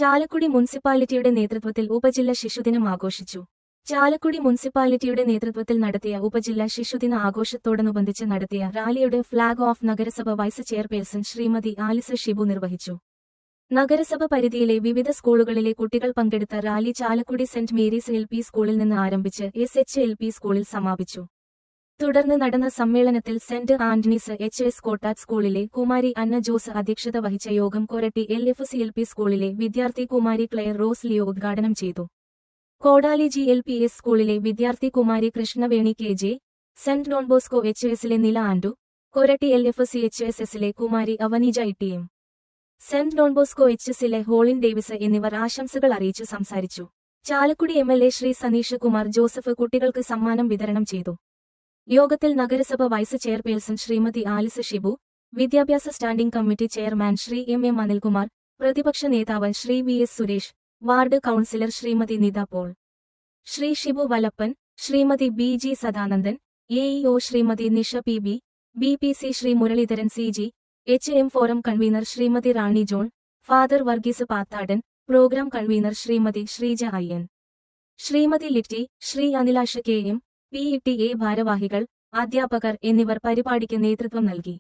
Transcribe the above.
ചാലക്കുടി മുനിസിപ്പാലിറ്റിയുടെ നേതൃത്വത്തിൽ ഉപജില്ലാ ശിശുദിനം ആഘോഷിച്ചു. ചാലക്കുടി മുനിസിപ്പാലിറ്റിയുടെ നേതൃത്വത്തിൽ നടത്തിയ ഉപജില്ലാ ശിശുദിന ആഘോഷത്തോടനുബന്ധിച്ച് നടത്തിയ റാലിയുടെ ഫ്ളാഗ് ഓഫ് നഗരസഭ വൈസ് ചെയർപേഴ്സൺ ശ്രീമതി ആലിസ ഷിബു നിർവഹിച്ചു. നഗരസഭ പരിധിയിലെ വിവിധ സ്കൂളുകളിലെ കുട്ടികൾ പങ്കെടുത്ത rally Chalakudy saint Mary's L P സ്കൂളിൽ നിന്ന് ആരംഭിച്ച് SH LP സ്കൂളിൽ സമാപിച്ചു. തുടർന്ന് നടന്ന സമ്മേളനത്തിൽ സെന്റ് ആന്റണീസ് HS കോട്ടാറ്റ് സ്കൂളിലെ കുമാരി അന്ന ജോസ് അധ്യക്ഷത വഹിച്ച യോഗം കൊരട്ടി LFC LP സ്കൂളിലെ വിദ്യാർത്ഥി കുമാരി ക്ലെയർ റോസ് ലിയോ ഉദ്ഘാടനം ചെയ്തു. കോടാലി GLPS സ്കൂളിലെ വിദ്യാർത്ഥി Kumari Krishnaveni KJ, saint Don Bosco HSലെ നില ആൻഡു, കൊരട്ടി LFC HSSലെ Kumari Avaneeja ITM, saint Don Bosco HSലെ ഹോളിൻ ഡേവിസ് എന്നിവർ ആശംസകൾ അറിയിച്ചു സംസാരിച്ചു. ചാലക്കുടി MLA ശ്രീ സനീഷ് കുമാർ ജോസഫ് കുട്ടികൾക്ക് സമ്മാനം വിതരണം ചെയ്തു. യോഗത്തിൽ നഗരസഭ വൈസ് ചെയർപേഴ്സൺ ശ്രീമതി ആലിസ ഷിബു, വിദ്യാഭ്യാസ standing committee chairman Shri MM Anilkumar, പ്രതിപക്ഷ നേതാവ് Shri VS Suresh, ward councillor Shrimati Nita Paul, Shri Shibu Valappan, Shrimati BG Sadanandan, AEO Shrimati Nisha PB, BPC Shri Muraleedharan CG, HM forum convener Shrimati Rani John, father Varghese Pathadan, programme convener Shrimati Sreeja IN, Shrimati Litty, Shri Anilash KM, PTA ഭാരവാഹികൾ, അധ്യാപകർ എന്നിവർ പരിപാടിക്ക് നേതൃത്വം നൽകി.